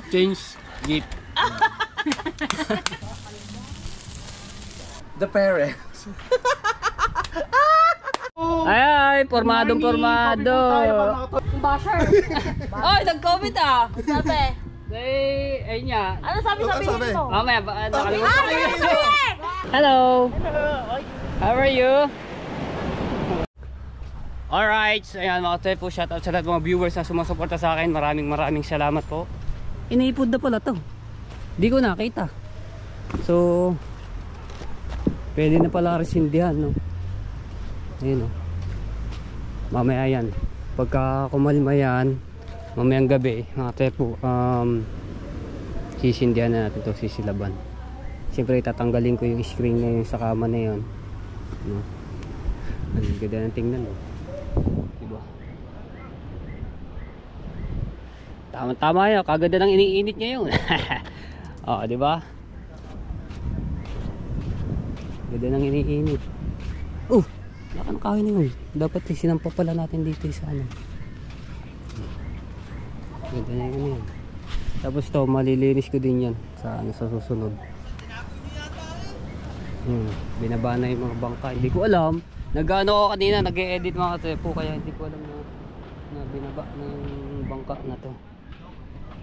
Change gift. The parents. Ay, formadong formado. Basher. Ay, nag-comment ah. Sabi. Ayun niya. Ano sabi mo? Mamaya, nakalimutan ko. Hello. How are you? Alright, so ayan mga tepo, shoutout sa lahat mga viewers na sumusuporta sa akin. Maraming salamat po. Inaipod na pala to. Di ko nakita. So, pwede na pala resindihan, no? Ayun, no? Mamaya yan. Pagka kumalma yan, mamayang gabi, mga tepo, sisindihan na natin to, sisilaban. Siyempre, tatanggalin ko yung screen na yun sa kama na yun. No? Ang ganda ng tingnan, no? Diba? Tama yun, kaganda ng iniinit niya yun. Oo, diba? Ganda ng iniinit. Wala ka ng kahoy na yun. Dapat sinampa pala natin dito sa ano. Ganda na yun yan. Tapos ito, malilinis ko din yan sa, ano, sa susunod. Binaba na yung mga bangka. Hindi ko alam. Nag-ano ako kanina, nag-e-edit mga tepo, kaya hindi ko alam na binaba na yung bangka na to.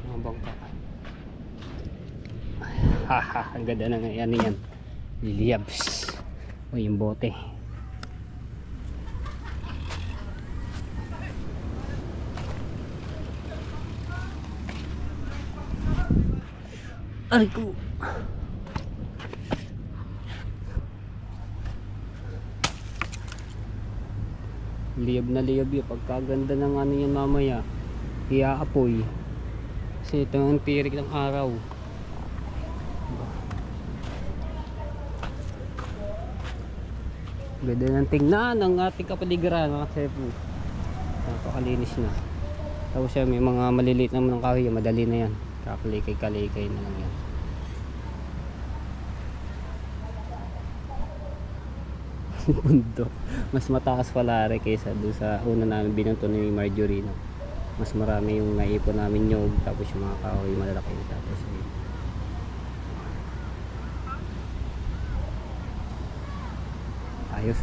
Mga bangka. Haha, ang ganda na yan yan. Liliyabs. O yung bote. Aray ko. Liyab na liyab yun. Pagkaganda ng ano yan mamaya, iaapoy. Kasi ito ang tirik ng araw. Ganda ng tingnan ng ating kapaligiran mga tepo. Napakalinis na. Tapos siya may mga maliliit naman ng kahoy. Madali na yan. Kakalikay na lang yan. Bundok. Mas mataas pala rin kaysa doon sa una namin binanto ni Marjorie, no? Mas marami yung naipon namin nyog, tapos yung mga kahoy malalaki, tapos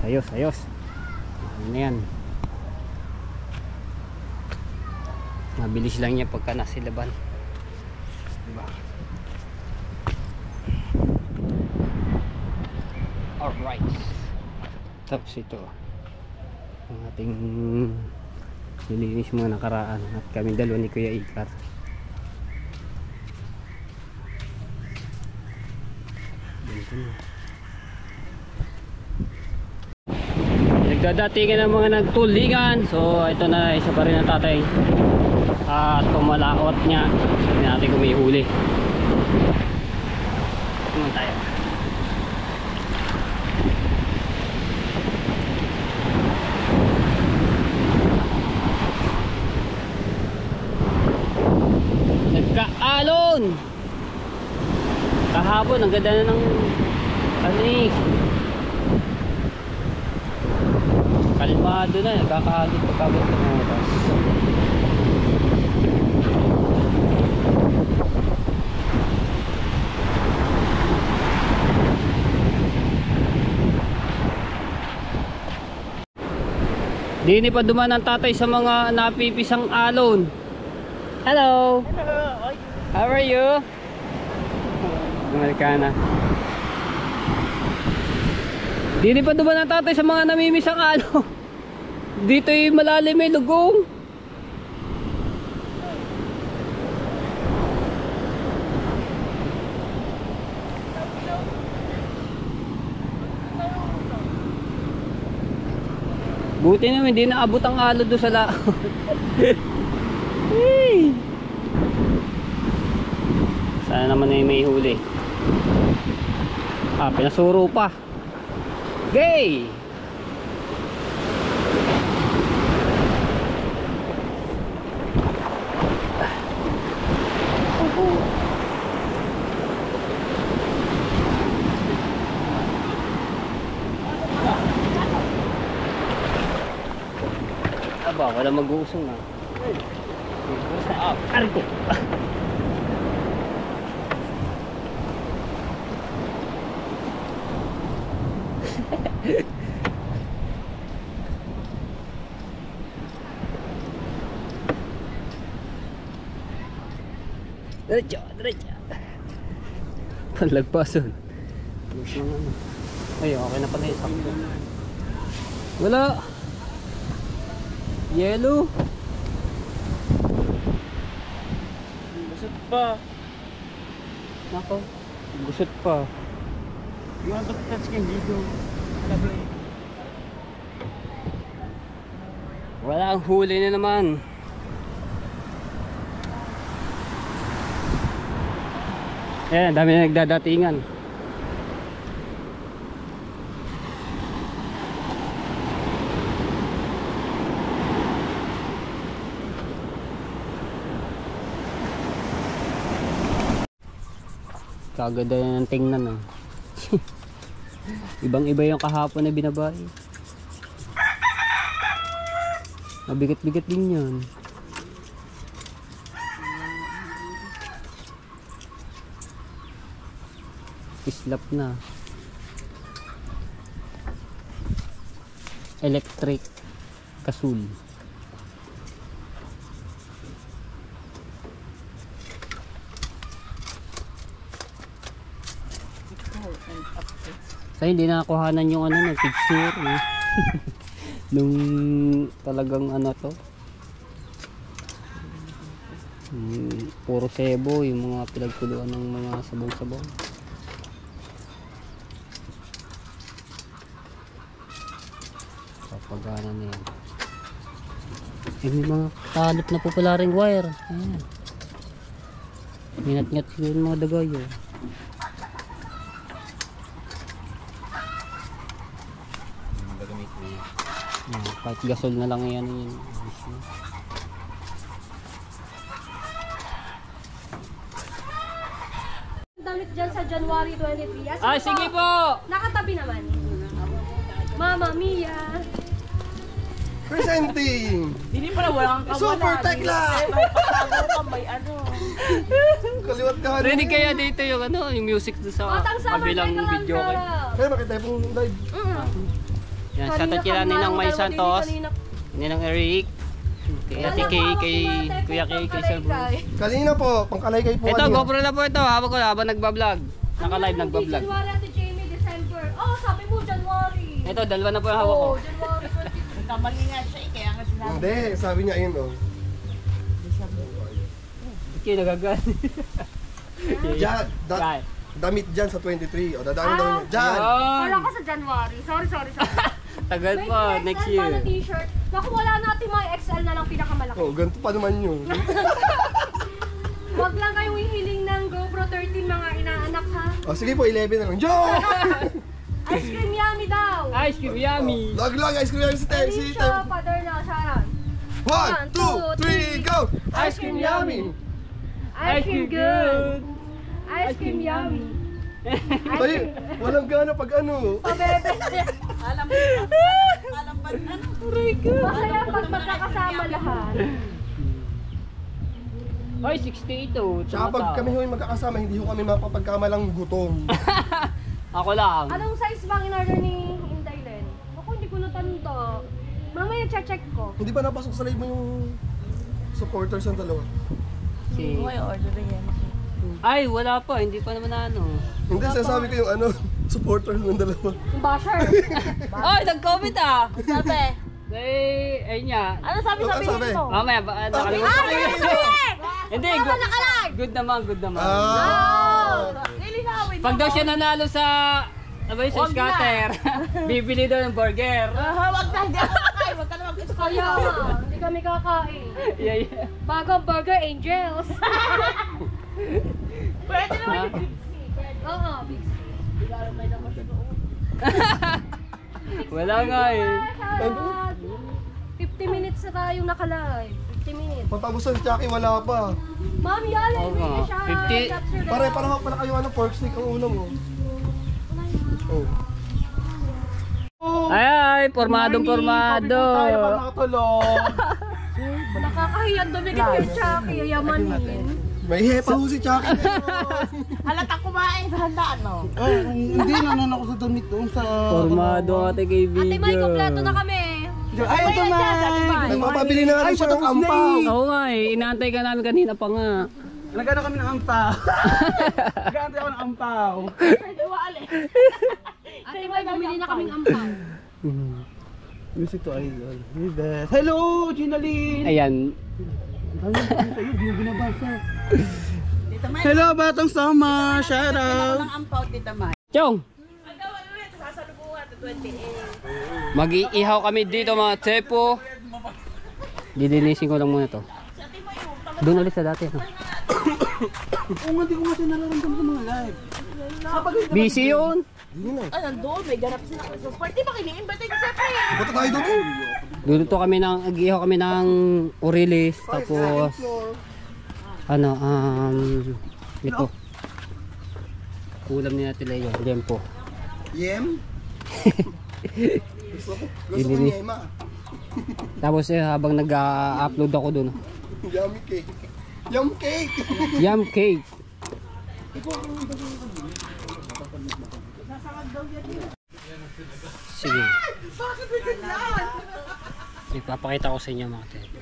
ayos ano yan, mabilis lang niya pagka nasilaban, diba? Alright. Tapos ito ang ating nilinis mga nakaraan at kami dalawa ni Kuya Ikar. Nagdadatingan ng mga nagtulingan. So ito na, isa pa rin ang tatay at kumalaot niya. Hindi natin kung may huli. Tingnan tayo. Nagkaalon kahapon, ang ganda na ng ano eh, kalmado na, nagkakaalon pagkabot ng oras. Dini pa duman ang tatay sa mga napipisang alon. Hello. How are you? Amerikana. Dini pa duman ang tatay sa mga namimisang alon. Dito yung malalim may lugong. Buti naman hindi naabot ang alon doon sa laot. Sana naman ay may huli. Pinasuro pa. Gay! Aba, wala mag-uusong na. Arko! Diretso, diretso. Panlagpason. Ay, okay na pala yung sakto. Wala. Yellow. Gusot pa. Nako. Gusot pa. You want to touch can dito. Wala, ang huli na naman. Ayan, dami na nagdadatingan. Kaganda ng tingnan, oh. Ibang iba yung kahapon na binabae. Mabigat-bigat din yun. Islap na. Electric kasul. Sa hindi nakakuhanan yung ano ng picture eh. Nung talagang ano to. Puro sebo yung mga pinagkuluan ng mga sabong-sabong. Papagana na yan. May mga talip na popularing wire. Ayan. Minat-ngat siguro yung mga dagayo. Kahit gasol na lang yan yun. Damit dyan sa January 23. Ah, sige po! Nakatabi naman. Mama Mia. Presenting! Hindi pala walang kawalan. Super Tekla! May patago ka, may ano. Kaliwat ka. Rinig kaya dito yung ano, yung music doon sa Batang summer kabilang break lang video. na. Kaya makita yung live. Yan, sa tatila ni ng May Santos, ni ng Eric, kay Ate Kay, kay Kuya Kay, kay Sir Bruce. Kanina po, pangkalaykay po. Ito, kanina. GoPro na po ito, hawak ko habang nagbablog. Naka-live, nagbablog. January Ate Jamie, December. Oh, sabi mo January. Ito, dalawa na po yung hawak ko. Oh, January 23. Kamali nga siya, kaya nga sinabi. Hindi, sabi niya ayun oh. Okay, nagagan. Diyan, Yan. damit dyan sa 23. O, dadaan daw niya. Dyan! Wala ka sa January. Sorry. Tagal May pa, XL next pa year. na t-shirt. Naku, wala natin mga XL na lang pinakamalaki. Oh, ganito pa naman yun. Huwag lang kayong hihiling ng GoPro 13 mga inaanak ha. O, sige po, 11 na lang. Joke! Ice cream yummy daw. Ice cream yummy. Lag lang, ice cream si Tem. Si Tem. Alicia, father na, Sharon. 1, 2, 3, go! Ice cream yummy. Ice cream good. Ice cream yummy. Ay, walang gana pag ano. Pabebe. Alam mo, alam pa ano. Masaya pag magkakasama lahat. Ay, 68 oh. Tsaka pag kami ho'y magkakasama, hindi ho kami mapapagkamalang gutom. Ako lang. Anong size bang in-order ni Inday Len? Ako hindi ko natanda. Mamaya check ko. Hindi ba napasok sa live mo yung supporters ng dalawa? Si... May order yan. Ay, wala pa. Hindi pa naman na ano. Hindi, sinasabi ko yung ano, supporters ng dalawa. Yung basher. Ay, nag-comment ah. Sabi, Ayun niya. ano sabi Ano sabi? mo? Mamaya, nakalimutan ko. Hindi, good naman, good naman. Lilinawin Pag daw siya nanalo sa, ano ba yun, sa Wag na. scatter, bibili daw ng burger. Wag na, hindi ako kakain. Wag ka na mag-gusto ko. Kaya nga, hindi kami kakain. Yeah. Bagong Burger Angels. Pwede naman yung big C. Oo, big C. May naman sa doon. Wala nga eh. Shoutout. 50 minutes na tayong naka-live. 50 minutes. Patapusan si Chucky, wala pa. Mami, Allen, Oo nga. may shoutout. 50. Pare-pareho pala kayo ano, pork steak ang una mo. Oh. Ay, formadong formado. Tayo pa nakatulog. Nakakahiyang dumikit kay Chucky, yayamanin. May hepa ho si Chucky. Halata kumain sa handaan, no? Oh, hindi nanon ako sa damit doon sa... Formado ate kaibigan. Ate May, kompleto na kami. Ay, ito man! Nagpapabili na nga rin siya ng ampaw. Oo nga eh, inaantay ka namin kanina pa nga. Nagano kami ng ampaw. Nagantay ako ng ampaw. Pwede wala eh. Ate, may bumili na kaming ampaw. Music to idol. Hey, Beth. Hello, Ginaline! Ayan. Sa'yo, di mo binabasa. Hello, Batang Summer! Shout out! Chong! Ang gawan ulit, sasalubungan sa 28. Mag-iihaw kami dito mga tepo. Didinisin ko lang muna to. Doon ulit sa dati. No? Oo nga, di ko kasi nararamdaman sa mga live. Busy yun. Ah, nandoon, may ganap sila Christmas party. Baka ini-invite ko siyempre. Ba't tayo doon? Dito kami ng, nag-ihaw kami ng Orilis. Tapos, ano, ito. Ulam ni Ate Leo, Lempo. Yem? Gusto ko Dininis. yema. Tapos habang nag-upload ako dun. Yummy cake. Yum cake! Yum cake. Sige. Ipapakita ko sa inyo mga tepo.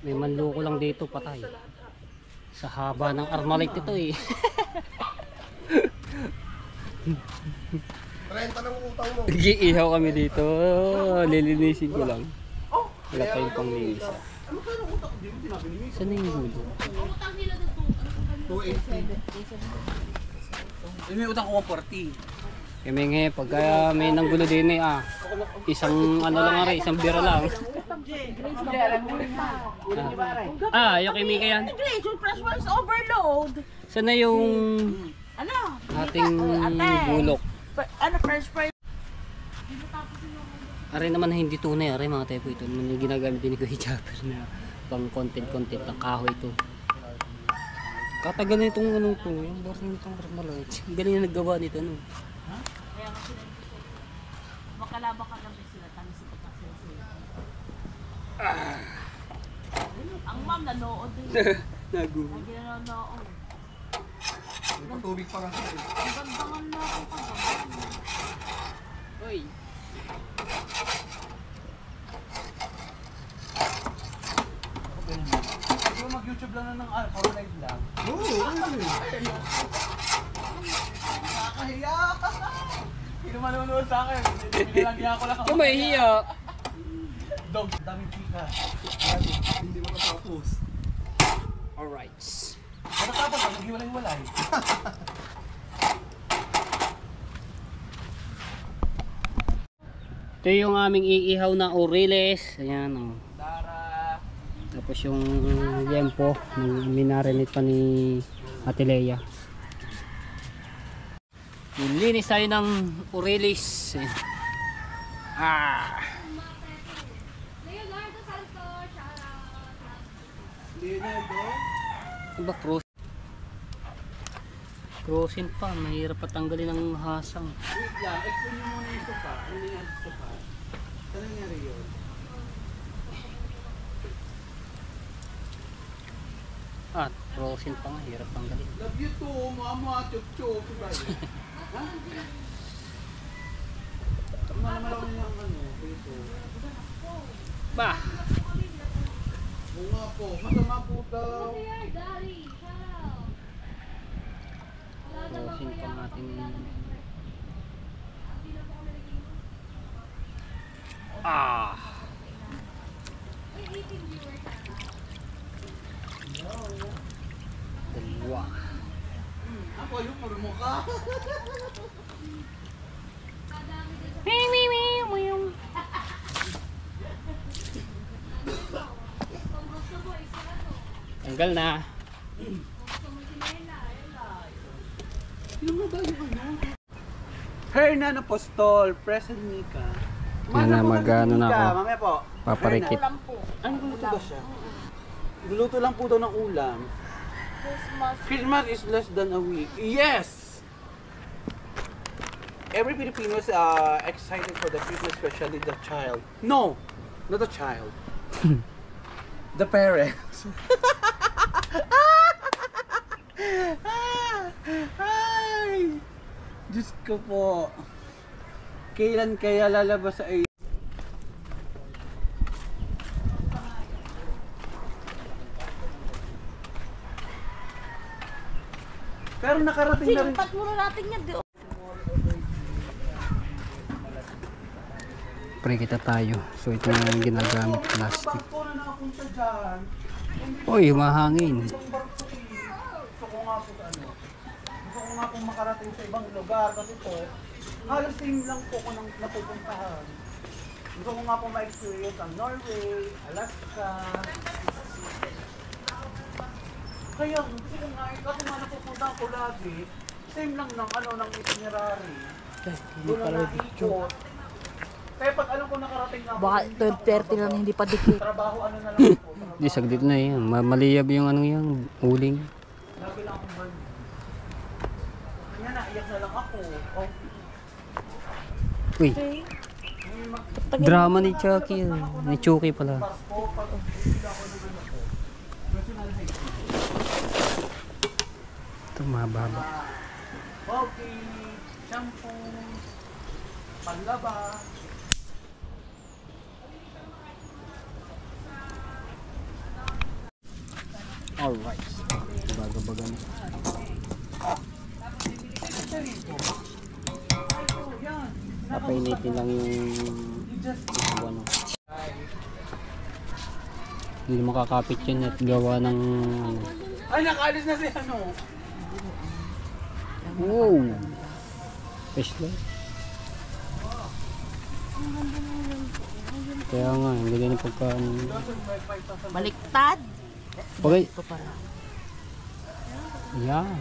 May manluko lang dito, patay. Sa haba ng Armalite ito eh. Renta ng utang mo. Nag-iihaw kami dito. Lilinisin ko lang. Wala pa yung panglinis. Saan na yung gulo? 280. May utang ko 40. Kami nga, pagka may nanggulo din eh, isang ano lang nga rin, isang bira lang. Yung kay Mika yan. Grace, yung fresh ones overload. Saan na yung Ano? ating bulok? Ano, fresh fries? Aray naman na hindi tunay, aray mga tepo ito. Naman yung ginagamit din ni Kuya Chopper na pang content ng kahoy ito. Katagal na itong ano ito, yung boring itong Armalite. Galing na naggawa nito, no? Kaya kasi, makalaba ka lang sila, tamis ito pa sila. Ang ma'am, nanood din. Nagu. Lagi nanonood. May patubig pa kasi. Ang ganda nga na ako pa. Hoy. Hindi mo mag-YouTube lang na ng Power Live lang. Oo, nakakahiya. Hindi naman nanonood sa akin. Pinalagyan ko lang ako. Kung may hiya. Dog, daming chika. Hindi mo natapos. Alright. Matapos, mag-iwalay-walay. Ito yung aming iihaw na Oriles. Ayan o. Tara. Tapos yung lempo. Minarinate pa ni Ate Lea. Nilinis tayo ng Oriles. Leonardo Santos, shout out. Leonardo. Diba cross? Crossin pa. Mahirap patanggalin ng hasang. Wait lang, explain mo muna yung sopa. Ano yung sopa? Saan nangyari yun? Crossin pa nga. Hirap tanggalin. Love you too, mama. Chok-chok. Ha? Malaman niya ang ano, dito. Bah! Oo nga po, masama po daw. Dear Daddy, shout out. Wala na bang Crossin pa natin. Uy, 18 viewers na. Dalawa. Ako yung puro mukha. Kadami din sa kung gusto mo, isa na to. Tanggal na. Kung gusto mo sinela, Hernan Apostol, Present Mika. Yan na, mag-ano na ako. Mamaya po. Paparikit. Ulam po. Ano luto ba siya? Luluto lang po daw ng ulam. Christmas. Christmas is less than a week. Yes! Every Filipino is excited for the Christmas, especially the child. No! Not the child. The parents. Ay! Diyos ko po. Kailan kaya lalabas sa Pero nakarating na rin. Sinukat muna natin yan. Di Pre kita tayo. So ito na yung ginagamit plastic. Barko na nakapunta dyan. Uy, mahangin. Itong barko gusto ko nga po ano. Gusto ko nga pong makarating sa ibang lugar kasi po halos same lang po ko nang napupuntahan. Gusto ko nga po ma-experience ang Norway, Alaska. Kaya gusto ko nga, kasi nga napupunta ko lagi, same lang ng ano ng itinerary. Doon na naikot. Kaya pag alam ko nakarating na ako, Baka 12:30 lang hindi pa dikit. trabaho ano na lang po. Di saglit na yan. Maliyab yung ano yan, uling. Lagi lang akong ban. Kanya naiyak na lang ako. Oh, Uy, drama ni Chucky. Ni Chucky pala. Pasko, pag bigla ako naman ako. National High School. Ito mababa. Coffee, shampoo, panlaba. Alright. Baga-baga na. Papainitin lang yung ano. Hindi makakapit yun at gawa ng ano. Ay, nakaalis na si ano. Wow! Fish lang. Kaya nga, hindi na pagkaan. Baliktad. Okay. Ito pala. Yan.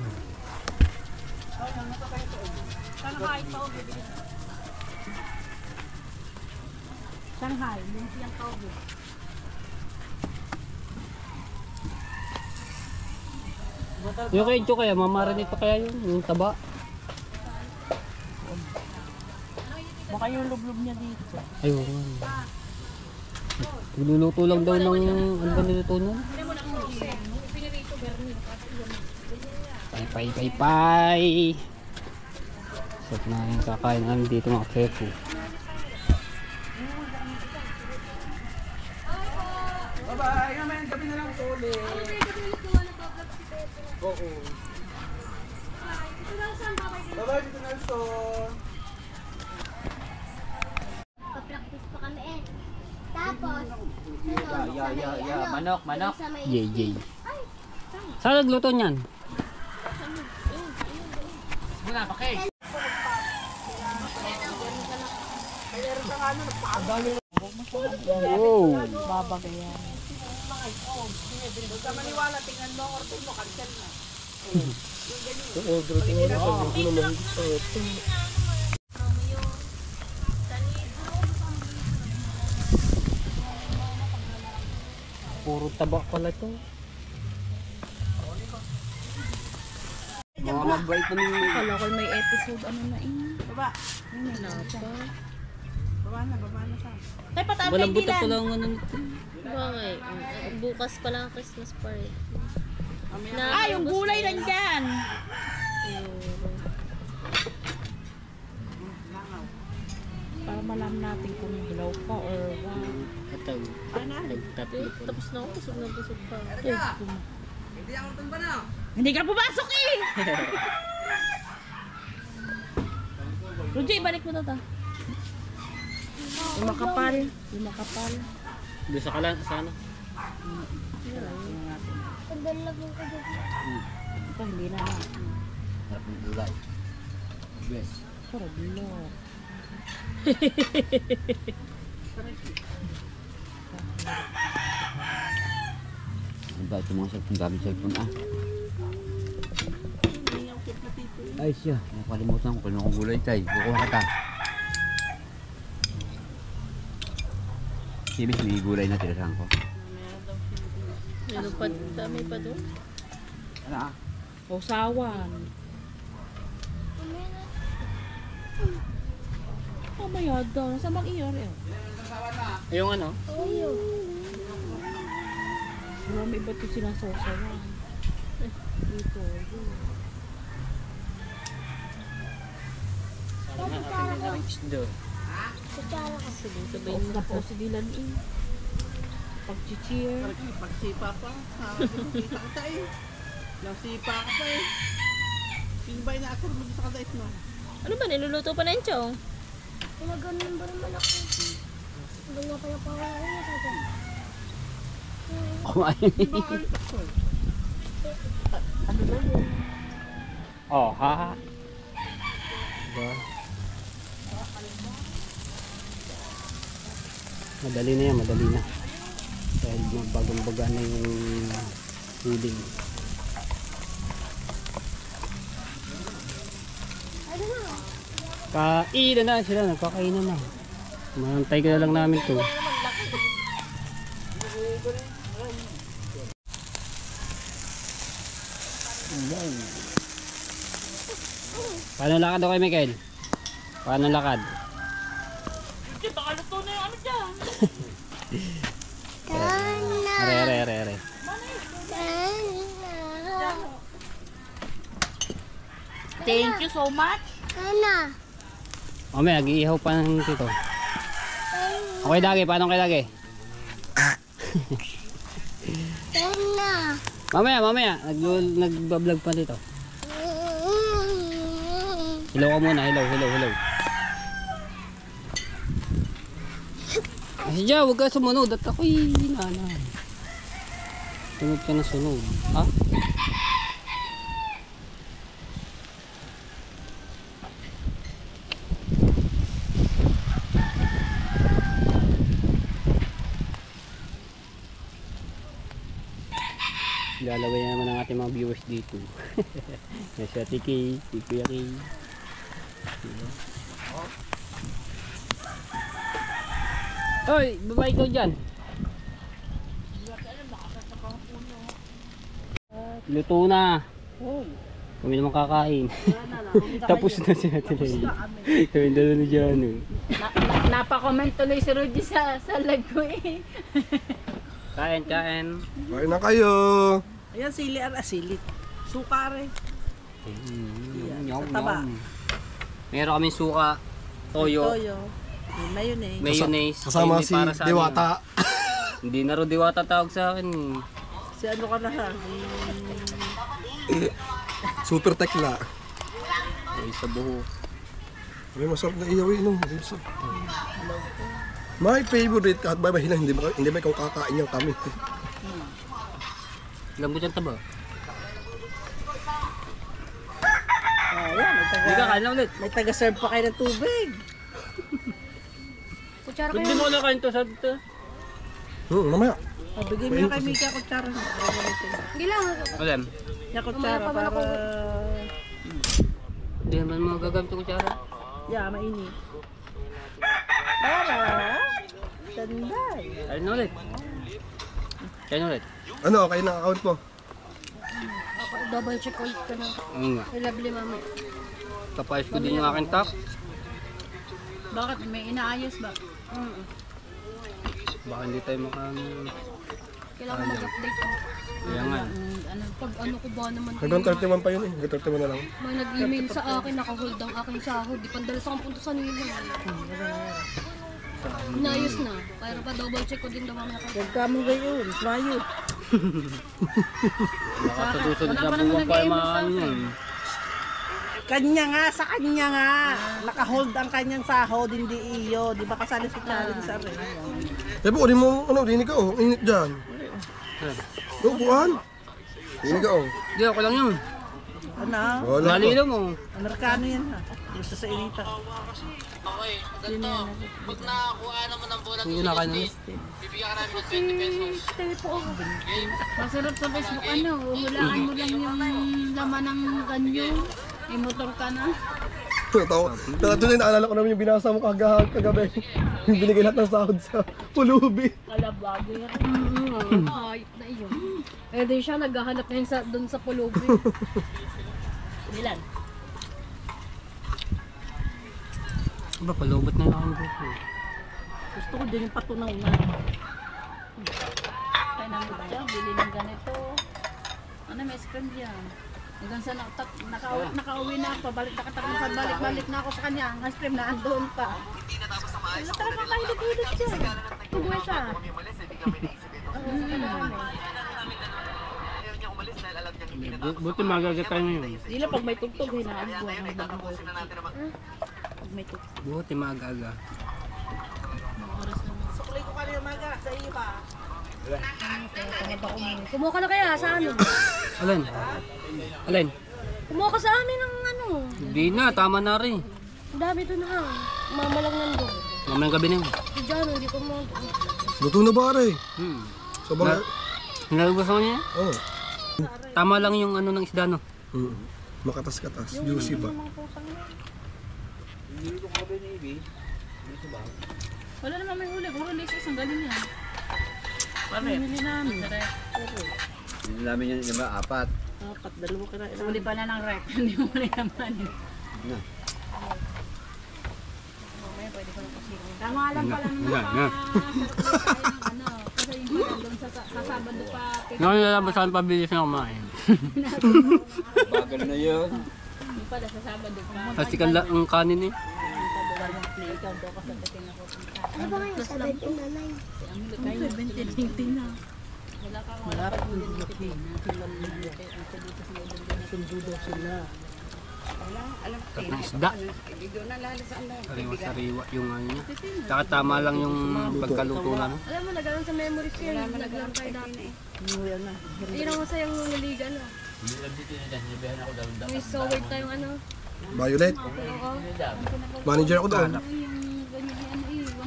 Shanghai. Yung siyang tawag. Yung kay Cho kaya, mamarinate pa kaya yun? Yung taba? Baka yung lublob niya dito. Ayun nga. Niluluto lang daw ng ano ba niluto nun? Pay. Sarap na yung kakain namin dito mga kepo. Bye-bye. Naman, gabi na lang po ulit. Oo. Bye-bye, dito na ito. Pa-practice pa kami eh. Tapos, Manok. Yay. Saan nagluto niyan? Wow! Babagayan. Puro taba pala ito. Mga mabait na nyo. Kala ko may episode ano na eh. Tay, pataan Walang kay buta Dylan. pala ang ano nito. Bakit? Bukas pa lang Christmas party. Ah, yung gulay nandyan. Para malaman natin kung hilaw pa or what. Ito. Nagtatlo po. Tapos na ako, busog na busog pa. Hindi ka pumasok eh! Rudy, balik mo na ta. Yung makapal. Doon sa kalan, sa ano? pagdalag mo ko dyan. Ito, hindi na na. Harap ng gulay. Best. Pero bilo. Ano ba ito mga cellphone? Gamit cellphone Ay siya, nakalimutan ko. Kung akong gulay tayo, kukuha ka ta. Simis, may gulay na tirasahan ko. Meron pa, dami pa doon. Ano ah? Usawan. Mamaya daw. Nasa mag-iyor eh. Yung ano? Marami iba't yung sinasawasawan. Dito. Sana natin yung na-reach doon. Kutsara ka. Sabay-sabay Off na. na po si Dylan eh. Pag-cheer. Pagsipa pa. Kita kita eh. Nasipa ka pa eh. Pinibay na ako mo sa kadait mo. Ano ba, niluluto pa na yung chong? Pinaganon ba naman ako? Ganyan pa yung pangalan niya sa akin. Kumain. Oh, ha. Diba? Madali na yan, madali na. Dahil magbagang-baga na yung huling. Kainan na sila, nagkakainan na. Manantay ka na lang namin to. Paano lakad ako kay Michael? Paano lakad? Baka luto na yung ano dyan. Kana! Are. Kana! Thank you so much. Kana! Mamaya, nag-iihaw pa ng tito. Okay, Dagi. Paano kay Dagi? Kana! Mamaya. Nag-vlog pa dito. Hello ka muna. Hello. Kasi dyan, huwag ka sumunod. At ako'y hinana. Sunod ka na sunod. Ha? Lalaway na naman ang ating mga viewers dito. Yes, Ate Kay, si Kuya Kay. Hoy, babae ko dyan. Luto na. Kami naman kakain. Tapos na si Ate Lay. Kami dala na dyan. Napakomment tuloy si Rudy sa live ko eh. Kain. Kain na kayo. Ayan, silit. Sukare. Yum, taba. Meron kaming suka, toyo, mayonnaise. Kasama Hindi si para sa Diwata. amin. Hindi na rin Diwata tawag sa akin. Si ano ka na ha? Super tekla. Ay, sa buho. May masarap na iyaw no. My favorite kahit ba hilang hindi ba ikaw kakain yung kami. Lambot yung taba. Ayan, Hindi ka kain na ulit. may taga-serve pa kayo ng tubig. Kutsara Hindi mo na kain to sa dito. Mamaya. Bigay mo na kay Mika kutsara. Hindi lang. Alam, Yung kutsara Mamaya pa para... hindi naman mga gagamit yung kutsara. Yeah, mainit. Para... Sanday. Kain na ulit. Kain na ulit. Ano, kayo na account mo? Ako, double check ulit ka na. Nga. I lovely mama. Tapayos ko din yung aking top. Bakit? May inaayos ba? Baka hindi tayo Kailangan mag-update ko. Kaya nga. Pag ano ko ba naman Hanggang 31 pa yun eh. Hanggang 31 na lang. may nag-email sa akin, nakahold ang aking sahod. Di pandalas akong punta sa nila. Inayos na. Pero pa double check ko din daw mamaya kayo. Huwag ka mo gayon. Mayo. Baka sa susunod na buwan pa yung mga ano yun. Kanya nga, sa kanya nga. Nakahold ang kanyang sahod, hindi iyo. Di ba kasali sa challenge sa rin? Eh po, mo, ano, rinig ka oh. Init dyan. Buwan. Rinig ka oh. Hindi, ako lang yun. Ano? Wala ko. Nalilo mo. Amerikano yan ha. Gusto sa inita. Sino yan? Hindi na kain ulit. Stay po ako. Masarap sa Facebook, ano, hulaan mo lang yung laman ng ganyo. May motor ka na. Doon naalala ko naman yung binasa mo kagabi. Yung binigay lahat ng sahod sa pulubi. Kalabago yan. Ayop na iyon. Eh di siya naghahanap na yun doon sa pulubi. Ilan? Ba, palubot na lang ang buko. Gusto ko din yung patunaw na. Kaya naman dyan, bili ng ganito. Ano, may screen dyan. Hanggang sa nakauwi na ako, balik na ako sa kanya. Ang ice cream na andun pa. Wala talaga kahilit-hilit dyan. Tugwesa. Buti magagatay mo yun. Hindi lang pag may tugtog, hinaagwa. Pag may tugtog. Buti maaga-aga. Kumuha ka na kaya sa ano? Alin? Alin? Kumuha ka sa amin ng ano? Hindi na, tama na rin. Ang dami doon ha. Mama lang nandun. Mamayang gabi na yun. Si Jano, hindi ko mo. Luto na pare. Hmm. So baga, Nalabas mo niya? oh. Tama lang yung ano ng isda, no? Makatas-katas, juicy ba? Wala naman may huli. Puro lisis ang galing yan. Pamili namin. Hindi namin yan yung mga apat. Huli pa na ng rep. Hindi mo rin naman. Tama lang pala naman Yan, pa. yan. Ano, kasi yung pala doon sa Sabado pa. Nakalabas saan pabilis na kumain. Bagal na yun. Yung pala sa Sabado pa. Kasi ang kanin eh. Ikaw daw kasi dating ako. Ano ba ngayon? 17 na 9. 17 na. Wala kang wala pa huli ng titin. Ng isda. Sariwa-sariwa yung ano niya. Saka tama lang yung pagkaluto na. Alam mo, nagkaroon sa memories ko yun. Naglang tayo dati. Hindi na masayang naliga, no? May so weird tayong ano. Violet, Oo. manager ako doon.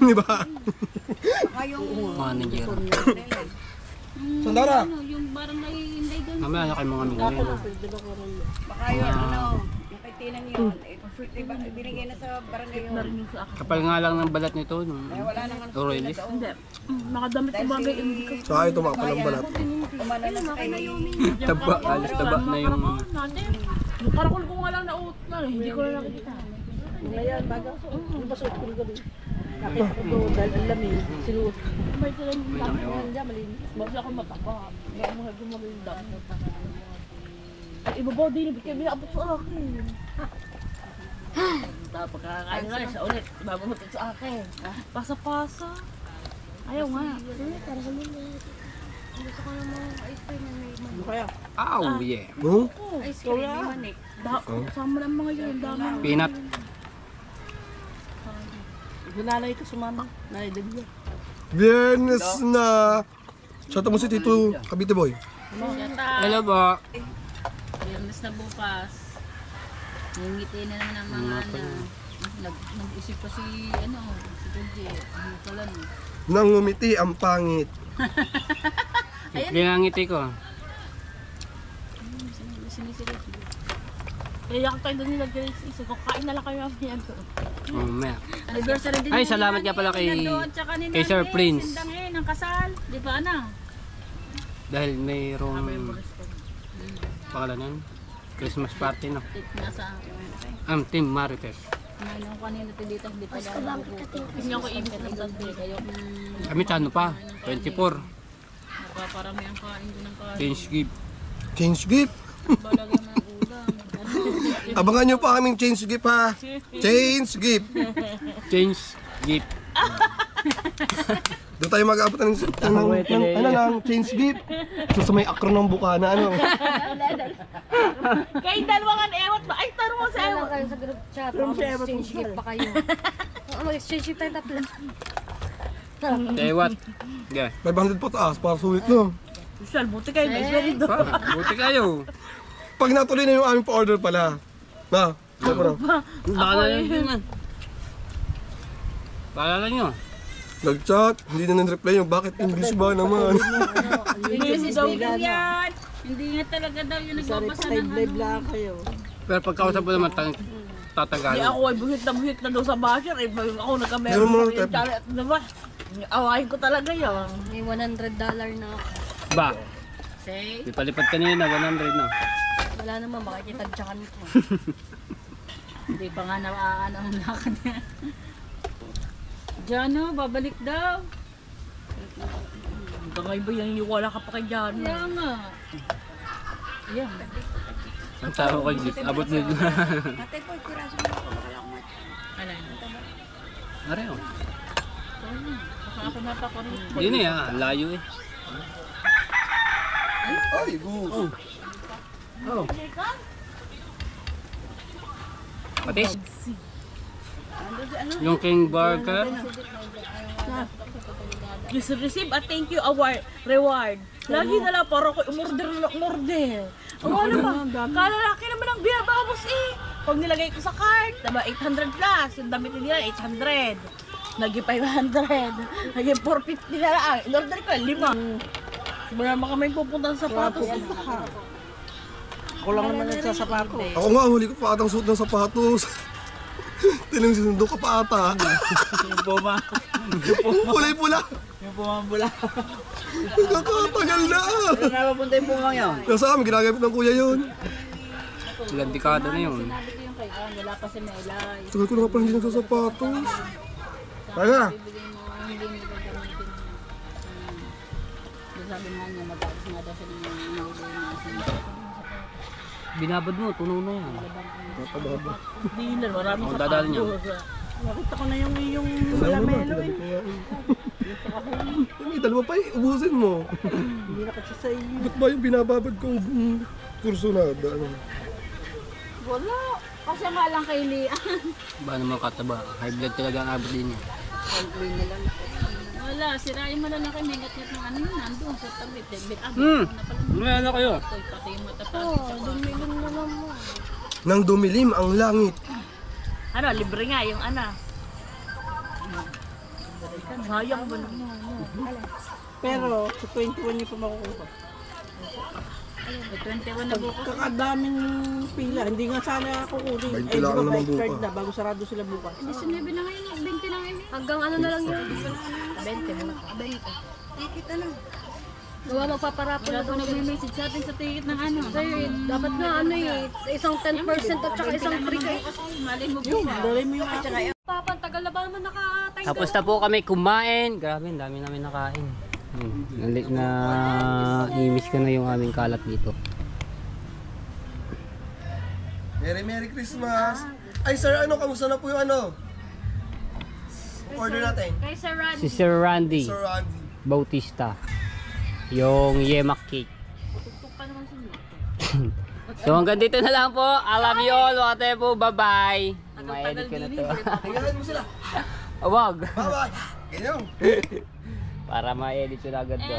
Di ba? Manager. Sandara! Ano, yung barangay Inday doon. Mamaya na kayo mga mingin. Baka yun, ano, yung kay Tinang yun, diba, binigay na sa barangay yun. Kapal nga lang ng balat nito. Wala nang Aurelis. Nakadamit ko bagay. Sa akin tumakapal ang balat. umano na sa kay Taba, alis taba na yung... Yung karakol ko nga lang na-out na. Hindi ko na nakikita. Ngayon, bago, yung basot ko gabi. Nakita ko doon dahil ang lamig, sinuot. May sila yung dami ko nandiyan. Malinis. Bakit ako mataba. Kaya mga gumaling dami. Iba ba din? Ba't kayo binabot sa akin? Tapos kakakain nga siya ulit. Ibabot sa akin. Pasa-pasa. Ayaw nga. Para sa mga. Gusto ko ng mga ice cream na may manik. Oh, yeah. Oh? Ice cream na manik. Sama lang mga yun. Dami. Peanut. Gunalay ko sumama. Naidagyan. Biyernes na! Shout out mo si Tito Cavite Boy. Hello po. Biyernes na bukas. Ngingiti na naman ang mga ano. Nag-isip pa si Kunji. Ano pala no. Nangumiti ang pangit. Ginangiti ko. Sinisigaw. Kaya ako tayo doon nila guys. Isa ko kain na lang kayo ang yan to. Mamaya. Anniversary din. Ay, salamat nga pala kay Sir Prince. Sindang ng kasal. Di ba na? Dahil mayroong pangalan nun, Christmas party no. Nasa Team Marites. Nung kanina to dito. Di pa daw ako. Hindi ako ibig ng tanto. Kayo Kami ano pa, 24. nagpaparami ang kain ko ng kain. Change gift. Change gift. Balagyan mo ng ulam. Abangan nyo pa kaming change gift ha. Change gift. Change gift. Doon tayo mag-aabot ng change gift. Sa may akro ng bukana, ano. Kayo dalawang ewat ba? Ay, tanong mo sa Kaya ewat. lang kayo sa group chat. Mag-exchange gift pa kayo. Mag-exchange gift tayo tatlo. Tewat. Yeah. 500 po taas para sulit no. Social, buti kayo. May very do. Buti kayo. Pag natuloy na yung aming pa-order pala. Na, sabi ko na. Baalala nyo man. Baalala nyo. Nag-chat, hindi na nag-reply yung bakit English ba naman. English speaking yan. Hindi nga talaga daw yung nagbabasa ng ano. Pero pagkausap mo naman, Hindi Tatagalog. ako ay buhit na doon sa basher. Eh, ako nagkamera Meron mo sa ng yung channel. Diba? Awahin ko talaga yun. May $100 na ako. Ba? Say, Lipad-lipad kanina, 100 no. Wala naman, baka kitagtsakan ko. hindi pa nga naaan ang lakad niya. Jano, babalik daw. Hanggang ngayon ba yung wala ka pa kay Jano? Kaya nga. Yan. Ang tao ko, abot nila. Ate po, tiraso mo ako, wala akong mat. Alay. Areo. Baka ako napakorot. Hindi na yan, layo eh. Ay, go. Oh. Patis? Yung king burger. Please receive a thank you award, reward. Lagi na lang para ko umorder na umorder. Ano ba? Kalalaki naman ang biyababos eh. Pag nilagay ko sa cart, diba 800 plus. Yung damit nila 800. Naging 500. Naging 450 na lang. In-order ko 5. Wala naman kami pupunta sa sapatos. Ako lang naman nagsasapato. Ako nga, huli ko pa atang suot ng sapatos. Tinang sinundo ka pa ata. Yung puma. Pulay-pula. Yung pumambula. Nakakatagal na. Saan napapunta yung pumang yun? Nasa amin, ginagamit ng kuya yun. Ilang dekada na yun. Sinabi ko yung kay wala pa si Melay. Tagal ko na nga pala hindi nagsasapatos. Tara. Bibigyan mo, hindi mo gagamitin. Sabi nga niya, mag-aalis nga daw siya ng mga Binabad mo, tunaw na yan. Dealer, maraming Ang dadali niya. Nakita ko na yung malamelo eh. May dalawa pa eh, ubusin mo. Hindi na kasi sa iyo. Ba't ba yung binababad kong kurso na? Ano? Wala. Kasi nga lang kay Lian. Ba naman kataba? High blood talaga ang abot din niya. Wala, sirain mo lang na kay Mingat-ngat ng ano yun, nandun sa tabi. Ano na kayo? Pati yung matatapos. Dumilim na lang mo. Nang dumilim ang langit. Ano, libre nga yung ana. Sayang mo naman. Pero sa 21 niyo pa makukuha. May 21 na bukas. Kakadaming pila. Hindi nga sana kukunin. 20 lang naman bike card bukas. na bago sarado sila bukas. 19 na ngayon, 20 na ngayon. Hanggang ano na lang yun. 20 mo. 20. Gawa magpaparapol Wala na po daw. nag-message sa atin sa ticket ng ano. Sa'yo eh, dapat nga ano eh, isang 10% at saka isang free kayo. Malay mo Yun, bukas. dalay mo yung akin. Papan, tagal na ba naman nakatay Tapos na po kami kumain. Grabe, ang dami namin nakain. Na-miss ko na yung aming kalat dito. Merry Christmas! Ay sir, ano, kamusta na po yung ano? Order natin. Kay Sir Rod. Si Sir Randy Sir Randy. Bautista. Yung yemak cake. So hanggang dito na lang po. I love you all. Mga tepo. Bye-bye. Ma-edit ko na to. Tingnan mo sila. Wag. Bye-bye. Ganyan. Para ma-edit ko na agad to.